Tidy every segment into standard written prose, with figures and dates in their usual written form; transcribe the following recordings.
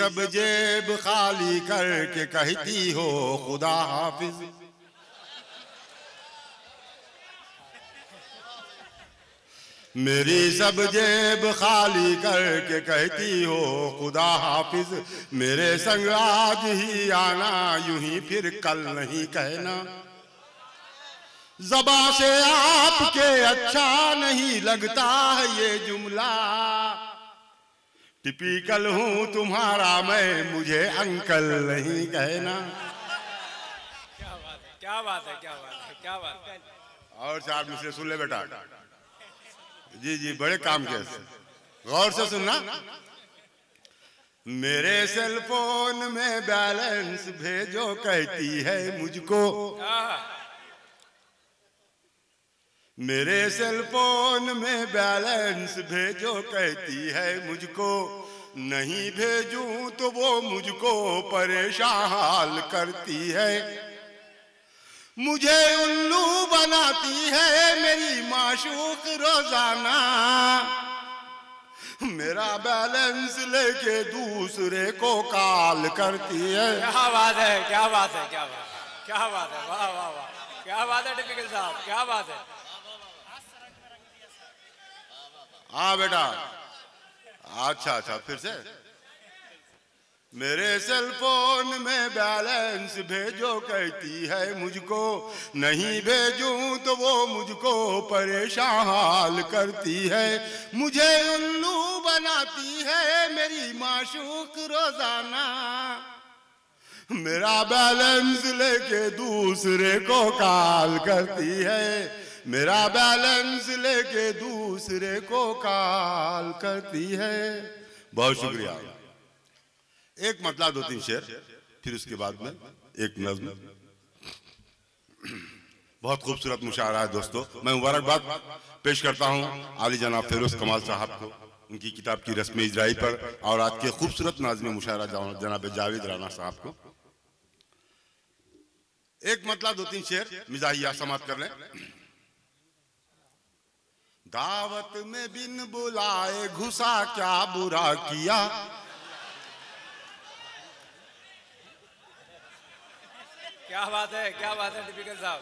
सब जेब खाली करके कहती हो खुदा हाफिज। मेरी सब जेब खाली करके कहती हो खुदा हाफिज। मेरे संग आज ही आना, यूं ही फिर कल नहीं कहना। ज़बां से आपके अच्छा नहीं लगता है ये जुमला। टिपिकल हूं तुम्हारा मैं, मुझे अंकल नहीं कहना। क्या बात है, क्या बात है, क्या बात है, क्या बात है। और चार मिसरे सुन ले बेटा। जी जी, बड़े काम के, गौर से सुनना। मेरे सेल फोन में बैलेंस भेजो कहती है मुझको। मेरे सेल फोन में बैलेंस भेजो कहती है मुझको। नहीं भेजूं तो वो मुझको परेशान करती है। मुझे उल्लू बनाती है मेरी माशूक रोजाना। मेरा बैलेंस लेके दूसरे को कॉल करती है। क्या बात है, क्या बात है, क्या बात है, क्या बात है, वाह वाह वाह, क्या बात है टिपिकल साहब, क्या बात है। हाँ बेटा, अच्छा अच्छा, फिर से। मेरे सेल फोन में बैलेंस भेजो कहती है मुझको। नहीं भेजूं तो वो मुझको परेशान करती है। मुझे उल्लू बनाती है मेरी माशूक रोजाना। मेरा बैलेंस लेके दूसरे को कॉल करती है। मेरा बैलेंस लेके दूसरे को कॉल करती है। बहुत शुक्रिया। एक मतलब दो तीन शेर, फिर उसके बाद में एक नज़्म। बहुत खूबसूरत मुशायरा है दोस्तों। मैं मुबारकबाद पेश करता हूँ आली जनाब फिरोज कमाल साहब को, उनकी किताब की रस्म इजराई पर, और आज के खूबसूरत नाज़्म मुशायरा जनाब जावेद राना साहब को। एक मतलब दो तीन शेर मिजाहिया समाप्त कर लें। दावत में बिन बुलाए घुसा, क्या बुरा किया। क्या बात है, क्या बात है टिपिकल साहब,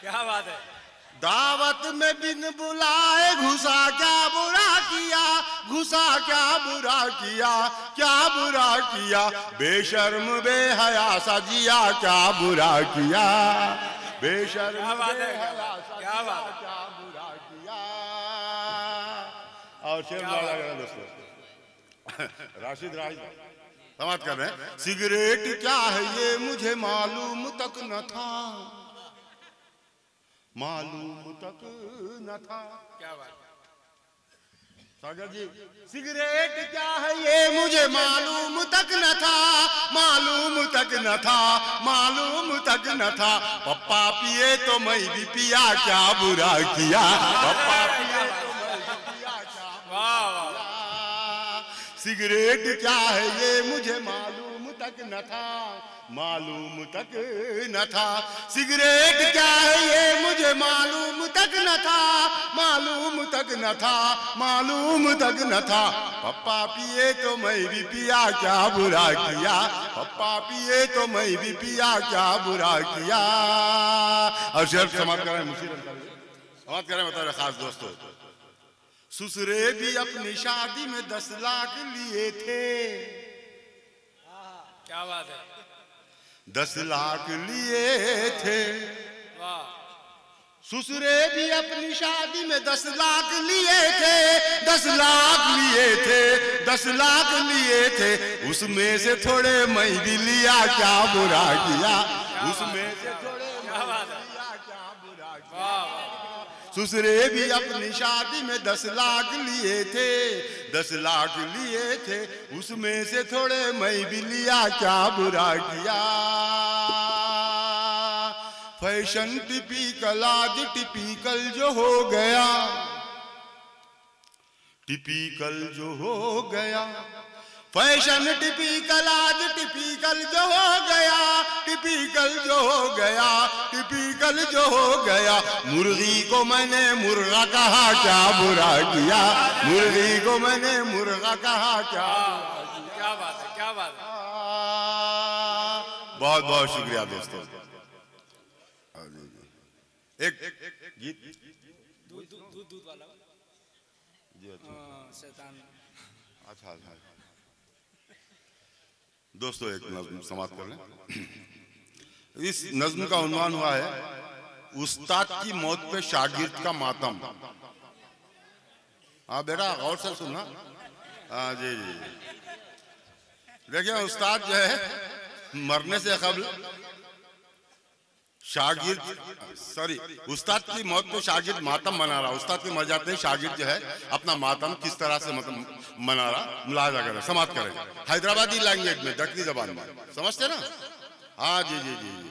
क्या बात है। दावत में बिन बुलाए घुसा, क्या बुरा किया। घुसा क्या बुरा किया, क्या बुरा किया। बेशर्म बेहया सा जिया, क्या बुरा किया। बेशर्म बेहया सा जिया, क्या बुरा किया। और शेर लगा दोस्तों राशिद समाप्त कर रहे हैं। सिगरेट क्या है ये मुझे मालूम तक न था। मालूम तक न था। क्या बात सागर जी, सिगरेट क्या है ये मुझे मालूम तक न था। मालूम तक न था, मालूम तक न था। पप्पा पिए तो मैं भी पिया, क्या बुरा किया। पप्पा पिए तो मैं भी पिया, क्या बुरा किया। सिगरेट क्या है ये मुझे मालूम तक न था। मालूम तक न था। सिगरेट क्या है ये मुझे मालूम तक न था। मालूम तक न था, मालूम तक न था। पप्पा पिए तो मैं भी पिया, क्या बुरा किया। पप्पा पिए तो मैं भी पिया, क्या बुरा किया। और शेर समाप्त करें, समाप्त करें बता रहे खास दोस्तों। ससुरे भी अपनी शादी में 10 लाख लिए थे। क्या बात है। 10 लाख लिए थे। ससुरे भी अपनी शादी में 10 लाख लिए थे। 10 लाख लिए थे, 10 लाख लिए थे। उसमें से थोड़े मैं भी लिया, क्या बुरा किया। उसमें से थोड़े मैं भी लिया, क्या बुरा किया। ससुरे भी अपनी शादी में 10 लाख लिए थे। 10 लाख लिए थे। उसमें से थोड़े मैं भी लिया, क्या बुरा किया। फैशन टिपिकल आज टिपिकल जो हो गया। टिपिकल जो हो गया। फैशन टिपिकल आज टिपिकल जो हो गया। टिपिकल जो हो गया। टिपिकल जो हो गया। मुर्गी को मैंने मुर्गा कहा, क्या बुरा किया। मुर्गी को मैंने मुर्गा कहा, क्या बात है, क्या क्या बात है। बहुत बहुत शुक्रिया दोस्तों। एक गीत दूध वाला जी। शैतान। अच्छा दोस्तों एक नज्म समाप्त कर लें। इस नज्म का उन्वान हुआ है उस्ताद की मौत पे शागिर्द का मातम। हाँ बेटा गौर से सुनना। हाँ जी जी। देखिए उस्ताद जो है मरने से कबल शागिर्द उस्ताद की मौत पे शागिर्द मातम मना रहा। उस्ताद के मर जाते हैं शागिर्द जो है अपना मातम किस तरह से मना रहा मुलाजा करें समाप्त करें हैदराबादी लैंग्वेज में दक्षिणी जबान में समझते ना। हाँ जी जी जी जी।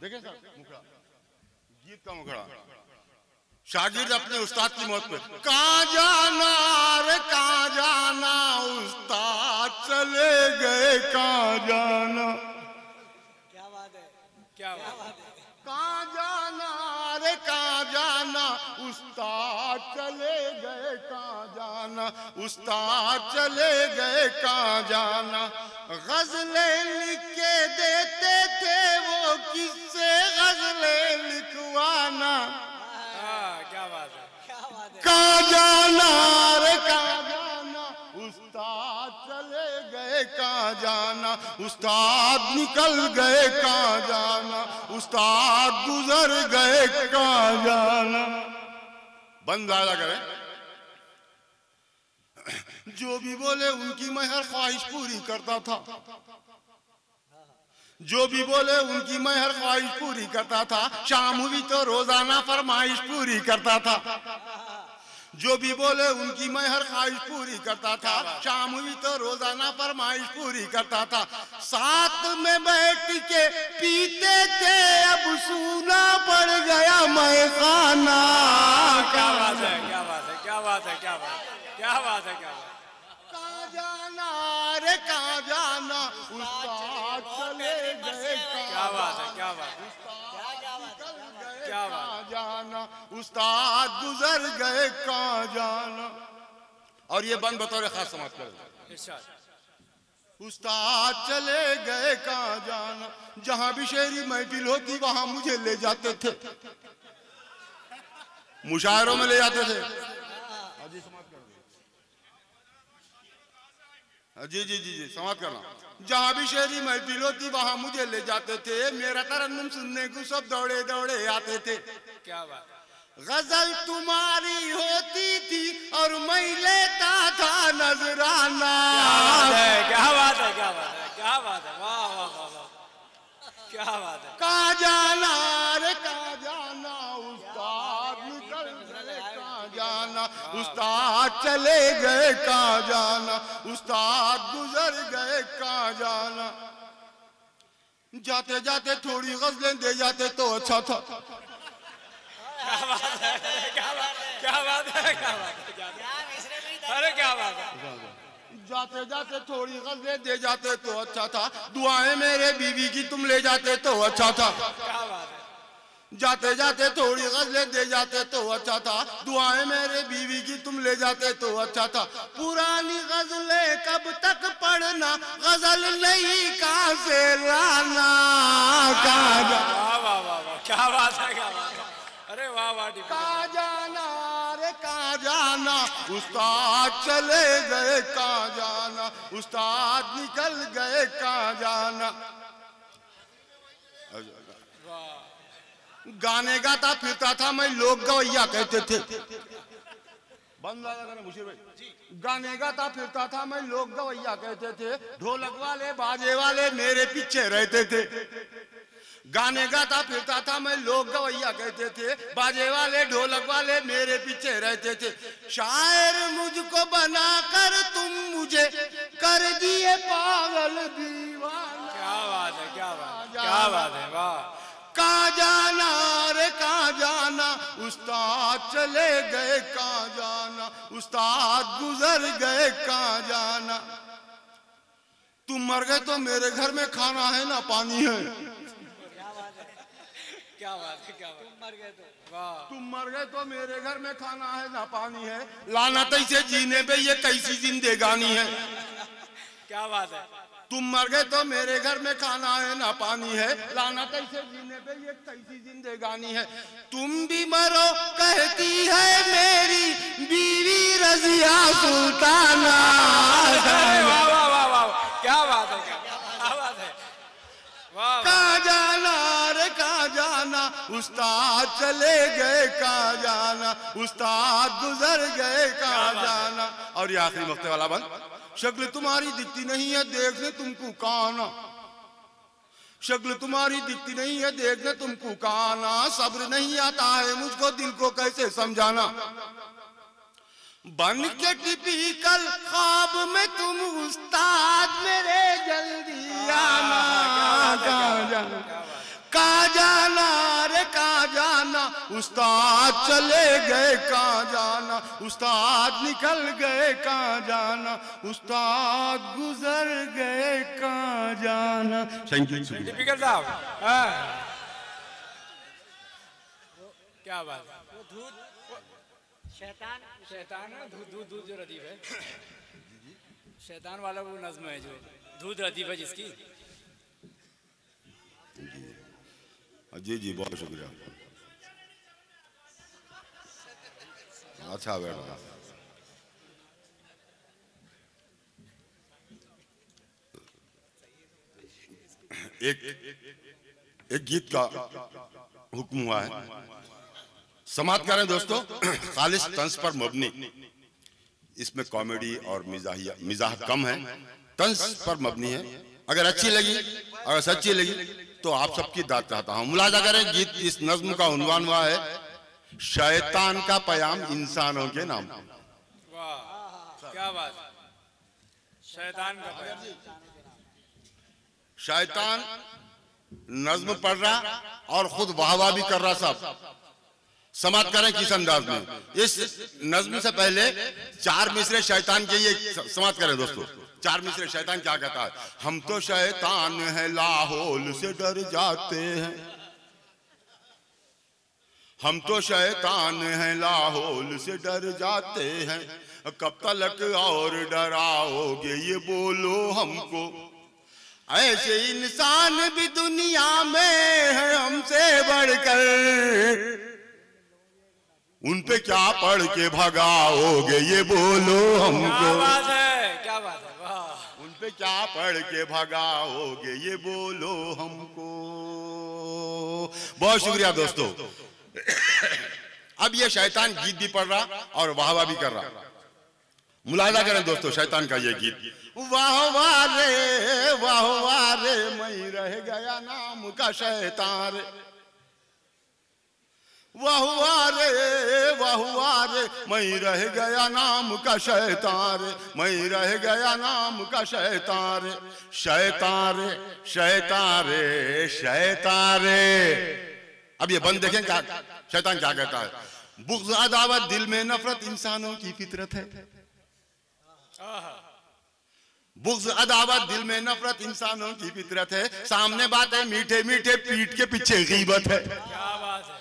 देखें सर मुखड़ा गीत का मुखड़ा शागिर्द अपने उस्ताद की मौत पे कहाँ जाना रे कहाँ जाना उस्ताद चले गए कहाँ जाना। क्या बात है क्या बात है। कहाँ जाना रे कहाँ जाना उस्ताद चले गए कहाँ जाना उस्ताद चले गए कहाँ जाना। गजलें लिख के देते थे वो किससे गजलें लिखवाना। क्या बात है कहाँ जाना रे कहाँ जाना उस्ताद चले गए कहाँ जाना उस्ताद निकल गए कहाँ जाना उस्ताद गुजर गए कहाँ जाना। बंद आया करें। जो भी बोले उनकी मैं हर ख्वाहिश पूरी करता था। जो भी बोले उनकी मैं हर ख्वाहिश पूरी करता था। शाम हुई तो रोजाना फरमाइश पूरी करता था। जो भी बोले उनकी मैं हर ख्वाहिश पूरी करता था। शाम हुई तो रोजाना फरमाइश पूरी करता था। साथ में बैठ के पीते थे अब सूना पड़ गया मैं खाना। क्या बात है क्या बात है क्या बात है क्या बात है क्या बात है क्या बात है। कहाँ जाना रे कहाँ जाना उस्ताद चले गए क्या बात है क्या बात है क्या बात कहाँ जाना उस्ताद गुजर गए कहाँ जाना। और ये बंद बतौर खास समाप्त कर उस्ताद चले गए कहाँ जाना। जहां भी शेरी महफिल होती वहां मुझे ले जाते थे मुशायरों में ले जाते थे। जी जी जी जी समाप्त करना। जहां भी शेरी महफिल होती वहां मुझे ले जाते थे। मेरा तरन्नुम सुनने को सब दौड़े दौड़े आते थे। क्या बात। गजल तुम्हारी होती थी और मैं लेता था नजराना। क्या बात है क्या बात है क्या बात है वाह वाह वाह वाह क्या बात है। कहाँ जाना रे कहाँ जाना उस्ताद निकल गए कहाँ जाना उस्ताद चले गए कहाँ जाना उस्ताद गुजर गए कहाँ जाना। जाते जाते थोड़ी गजलें दे जाते तो अच्छा था। क्या बात है क्या बात है क्या बात है क्या बात है अरे क्या बात है। जाते जाते थोड़ी गजलें दे जाते तो अच्छा था। दुआएं मेरे बीवी की तुम ले जाते तो अच्छा था। क्या बात है। जाते जाते थोड़ी गजलें दे जाते तो अच्छा था। दुआएं मेरे बीवी की तुम ले जाते तो अच्छा था। पुरानी गजलें कब तक पढ़ना गजल नहीं कहाँ से लाना। कहाँ जाना वाह वाह वाह वाह क्या बात है क्या बात है अरे वाह वाह। कहाँ जाना रे कहाँ जाना उस्ताद चले गए कहाँ जाना उस्ताद निकल गए कहाँ जाना। गाने गाता फिरता था मैं लोग गवैया कहते थे। बंद मुशीर भाई। गाने गाता फिरता था मैं लोग गवैया कहते थे। ढोलक वाले बाजे वाले मेरे पीछे रहते थे। गाने गाता फिरता था मैं लोग गवैया कहते थे। बाजे वाले ढोलक वाले मेरे पीछे रहते थे। शायर मुझको बनाकर तुम मुझे कर दिए पागल दीवाना। क्या बात है क्या बात है वाह। कहाँ जाना रे कहाँ जाना उस्ताद चले गए कहाँ जाना उस्ताद गुजर गए कहाँ जाना। तुम मर गए तो मेरे घर में खाना है ना पानी है। क्या बात है क्या बात। तुम मर गए तो मेरे घर में खाना है ना पानी है। लानत ऐसे जीने पे ये कैसी जिंदगानी है। क्या बात है तुम मर गए तो मेरे घर में खाना है ना पानी है, लाना कैसे जीने पे ये कैसी जिंदगानी है। तुम भी मरो कहती है मेरी बीवी रजिया सुल्ताना। वाह वाह वाह वाह, क्या बात है, क्या बात है। कहाँ जाना रे कहाँ जाना, उस्ताद चले गए कहाँ जाना, उस्ताद गुजर गए कहाँ जाना। और ये आखिरी मक्ते वाला बंद, शक्ल तुम्हारी दिखती नहीं है देखने तुमको काना, शक्ल तुम्हारी दिखती नहीं है देखने तुमको काना, सब्र नहीं आता है मुझको दिल को कैसे समझाना। बन के टिपिकल ख्वाब में तुम उस्ताद मेरे जल्दी आना। कहाँ जाना कहाँ जाना रे कहाँ जाना, उस्ताद चले गए कहाँ जाना, उस्ताद निकल गए कहाँ जाना, उस्ताद गुजर गए कहाँ जाना। थैंक यू टिपिकल साहब, क्या बात है। वो दूध शैतान शैतान है, दूध दूध दूध जो रदीफ है, शैतान वाला वो नज्म है जो दूध रदीफ है जिसकी। जी जी बहुत शुक्रिया, अच्छा बैठा। एक गीत का हुक्म हुआ है, समाप्त करें दोस्तों। खालिस तंज पर मबनी, इसमें कॉमेडी और मिजाह कम है, तंज पर मबनी है। अगर अच्छी लगी, अगर सच्ची लगी तो आप सबकी दाद चाहता हूं। मुलाजा करें गीत, इस नज्म का उन्वान हुआ है शैतान का पैगाम इंसानों के नाम। वाह क्या बात, शैतान का पैगाम। शैतान नज्म पढ़ रहा और खुद वाहवाह भी कर रहा। सब समाप्त करें किस अंदाज में। इस नज्म से पहले 4 मिसरे शैतान के ये समाप्त करें दोस्तों। 4 मिसरे शैतान क्या कहता है, हम तो शैतान है लाहौल से डर जाते हैं, हम तो शैतान है लाहौल से डर जाते हैं, कब तक और डराओगे ये बोलो हमको, ऐसे इंसान भी दुनिया में है हमसे बढ़कर, उन पे क्या पढ़ के भगाओगे ये बोलो हमको। क्या बात है, क्या बात है, वाह। उन पे क्या पढ़ के भगाओगे ये बोलो हमको। बहुत शुक्रिया दोस्तों। अब ये शैतान गीत भी पढ़ रहा और वाह वाह भी कर रहा। मुलाजा करें दोस्तों शैतान का ये गीत। वाह वाह रे मैं रह गया नाम का शैतान रे, वाह रे मैं रह गया नाम का शैतान रे, मैं रह गया नाम का शैतान रे, शैतान रे शैतान रे शैतान रे। अब ये बंद देखें क्या शैतान क्या कहता है, बुग़्ज़ अदावत दिल में नफरत इंसानों की फितरत है, बुग़्ज़ अदावत दिल में नफरत इंसानों की फितरत है, सामने बातें मीठे मीठे पीठ के पीछे गीबत है। क्या बात है,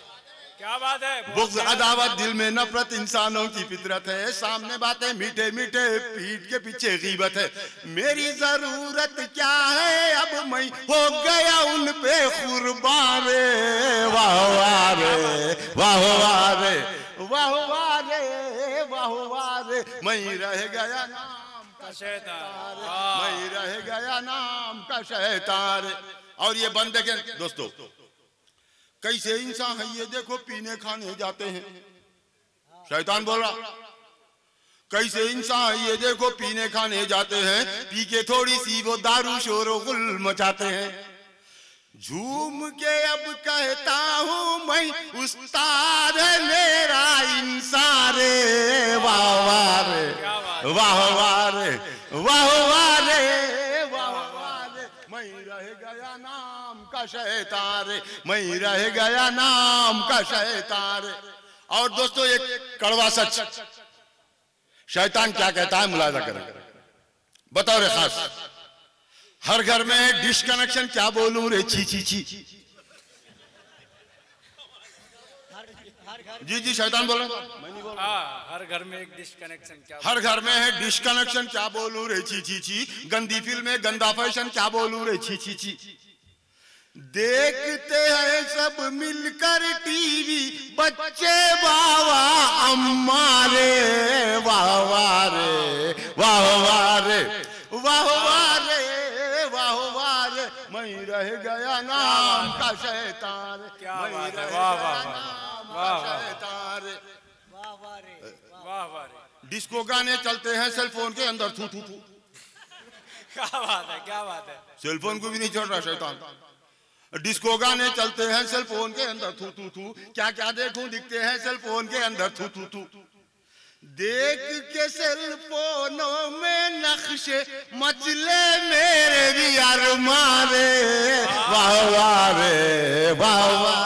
क्या बात है। बुग़्ज़ अदावत दिल में नफरत इंसानों की फितरत है, सामने बातें मीठे मीठे पीठ के पीछे गीबत है। मेरी जरूरत क्या है अब मैं हो गया उन पे कुर्बान रे, वाह वाह रे वाह वाह रे वाह वाह रे वाह वाह रे, मैं रह गया नाम का शैतान, मैं रह गया नाम का शैतान। और ये बंद देखें दोस्तों कैसे इंसान है ये देखो पीने खाने जाते हैं, शैतान बोल रहा कैसे इंसान है ये देखो पीने खाने जाते हैं, पी के थोड़ी सी वो दारू शोर गुल मचाते हैं, झूम के अब कहता हूँ मैं उस्ताद है मेरा इंसान रे, वाह वाह रे वाह वाह रे वाह वाह रे वाह वाह रे, मैं रह गया नाम का शैतान रे, मैं रह गया नाम का शैतान रे। और दोस्तों एक कड़वा सच शैतान क्या कहता है मुलाजा करें, बताओ रे खास। हर घर में डिश कनेक्शन क्या बोलूं रे छी छी छी। जी जी शैतान बोल रहा, मैं नहीं बोल हर घर में एक डिश कनेक्शन, क्या हर घर में है डिश कनेक्शन, क्या बोलूं रे ची ची ची। गंदी फिल्म है, गंदा फैशन, क्या बोलूं रे ची ची ची। देखते हैं सब मिलकर टीवी, बच्चे बाबा अम्मा रे, वाह वाह रे, वाह वाह रे, वाह वाह रे, वाह वाह रे। मैं रह गया नाम का शैतान, मैं रह गया नाम का शैतान। वाह वाह रे। डिस्को गाने चलते हैं सेलफोन के अंदर, थू थू थू। क्या बात है, क्या बात है। सेलफोन को भी नहीं छोड़ रहा शैतान। डिस्को गाने चलते हैं सेलफोन के अंदर, थू थू थू। क्या क्या देखूं, दिखते हैं सेलफोन के अंदर, थू थू थू। देख के सेलफोनों में नक्शे मचले मेरे भी अरमान रे, वाह वाह रे, वाह वाह।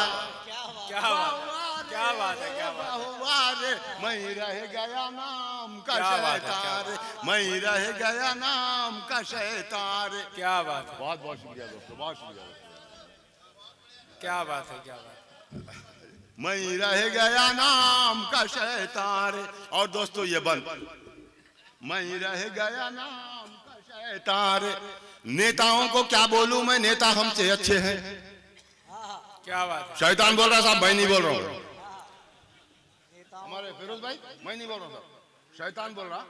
क्या बात है, क्या बात है, क्या बात है। वाह रे, मैं रह गया नाम का शैतान, मैं रह गया नाम का शैतान। क्या बात है, बहुत बहुत शुक्रिया दोस्तों, बहुत शुक्रिया। क्या बात है, क्या बात है। मैं रह गया नाम का शैतान। और दोस्तों ये बंद, मैं रह गया नाम का शैतान। नेताओं को क्या बोलूं मैं, नेता हमसे अच्छे हैं। क्या बात है। शैतान बोल रहा साहब, मैं नहीं बोल रहा हूँ। हमारे फिरोज भाई, मैं नहीं बोल रहा साहब, शैतान बोल रहा।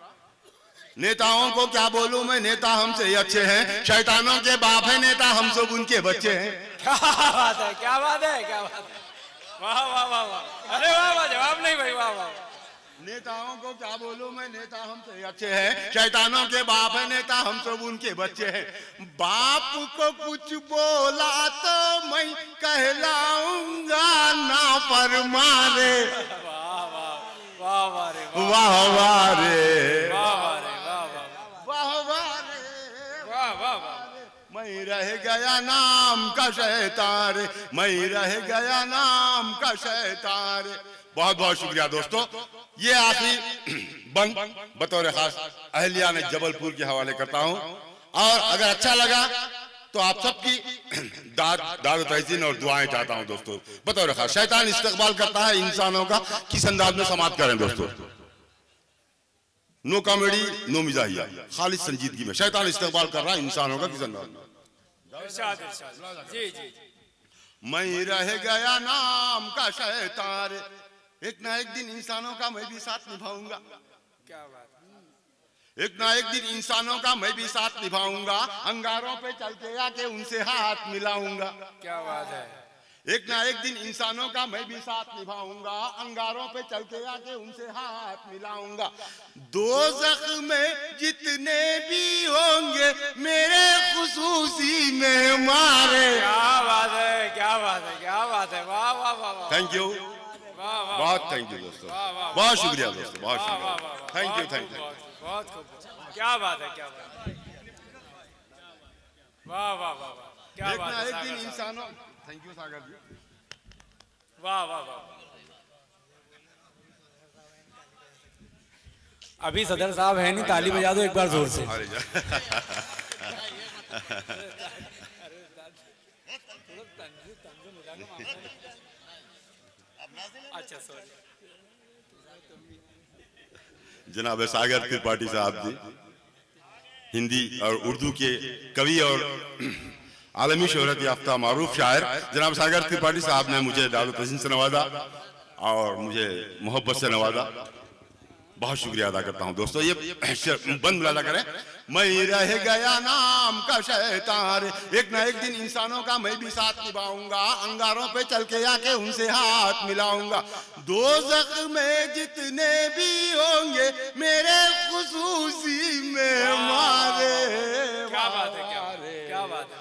नेताओं को क्या बोलूं मैं, नेता हमसे अच्छे हैं। शैतानों के बाप है नेता, हम सब उनके बच्चे हैं। क्या बात है, क्या बात है, क्या बात है। वाह वाह वाह वाह। अरे वाह वाह, जवाब नहीं भाई, वाह वाह। नेताओं को क्या बोलूं मैं, नेता हमसे अच्छे हैं। शैतानों के बाप है नेता, हम सब उनके बच्चे हैं। बाप को कुछ बोला तो मैं कहलाऊंगा ना फरमान रे, वाह वाह वाह वाह रे, वाह वाह रे, वाह वाह रे, वाह वाह वाह वाह रे, वाह वाह वाह। मैं रह गया नाम का शैतान, मैं रह गया नाम का शैतान। बहुत बहुत शुक्रिया दोस्तों। ये आखिरी बंद बतौर खास अहलिया ने जबलपुर के हवाले करता हूं। और अगर अच्छा लगा तो आप सबकी दाद तहसीन और दुआएं चाहता हूं दोस्तों। बतौर खास शैतान इस्तकबाल करता है इंसानों का, किस अंदाज में समाप्त करें दोस्तों। नो कॉमेडी नो मिजाहिया, खालिस संजीदगी में शैतान इस्तकबाल कर रहा है इंसानों का, किस अंदाज में। जी जी। मैं रह गया नाम का शैतान, एक ना एक दिन इंसानों का मैं भी साथ निभाऊंगा। क्या बात। एक ना एक दिन इंसानों का मैं भी साथ निभाऊंगा, अंगारों पे चल के आके उनसे हाथ मिलाऊंगा। क्या बात है। एक ना एक दिन इंसानों का मैं भी साथ निभाऊंगा, अंगारों पे चल के आके उनसे हाथ मिलाऊंगा। दोज़ख में जितने भी होंगे मेरे खुसूसी मेहमान। क्या बात है, क्या बात है, क्या बात है। वाह वाह वाह। थैंक यू, बहुत थैंक यू दोस्तों, बहुत शुक्रिया दोस्तों, बहुत शुक्रिया। थैंक यू, थैंक यू, बहुत खूब। क्या बात है, क्या बात है। वाह वाह वाह वाह, क्या बात है। एक दिन इंसानों, थैंक यू सागर जी। वाह वाह वाह। अभी सदर साहब है नहीं, ताली बजा दो एक बार जोर से। अच्छा सॉरी। जनाब सागर त्रिपाठी साहब जी, हिंदी और उर्दू के कवि और आलमी शोहरत याफ्ता मारूफ शायर जनाब सागर त्रिपाठी साहब ने मुझे दाद तहसीन से नवाजा और मुझे मोहब्बत से नवाजा। बहुत शुक्रिया अदा करता हूं दोस्तों। ये बंद मिला करें। मैं रह गया नाम का शैतान, एक ना एक दिन इंसानों का मैं भी साथ निभाऊंगा, अंगारों पे चल के आके उनसे हाथ मिलाऊंगा। दोज़ख में जितने भी होंगे मेरे खुसूसी मेहमान। क्या बात है, क्या बात है।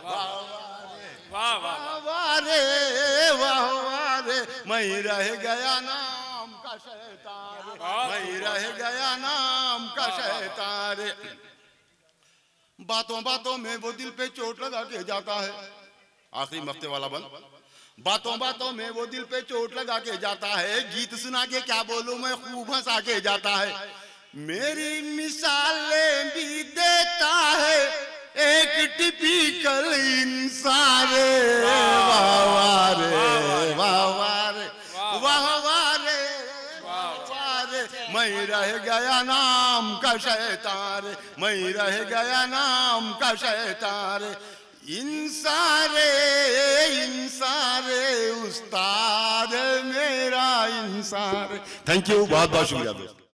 वाह वाह वाह रे, वाह वाह रे। मैं रह गया नाम का शैतान, मैं रह गया नाम का शैतान। बातों बातों में वो दिल पे चोट लगा के जाता है। आखिरी मफ्ते वाला बंद। बातों बातों में वो दिल पे चोट लगा के जाता है, गीत सुना के क्या बोलूं मैं खूब हंसा के जाता है। मेरी मिसालें भी देता है एक टिपिकल इंसान। वाह वाह रे, वाह वाह रे, वाह वाह रे, वाह वाह रे। रे, मैं रह गया नाम का शैतान रे, मैं रह गया नाम का शैतान रे। इंसान रे उस्ताद मेरा इंसान। थैंक यू, बहुत बहुत शुक्रिया दोस्तों।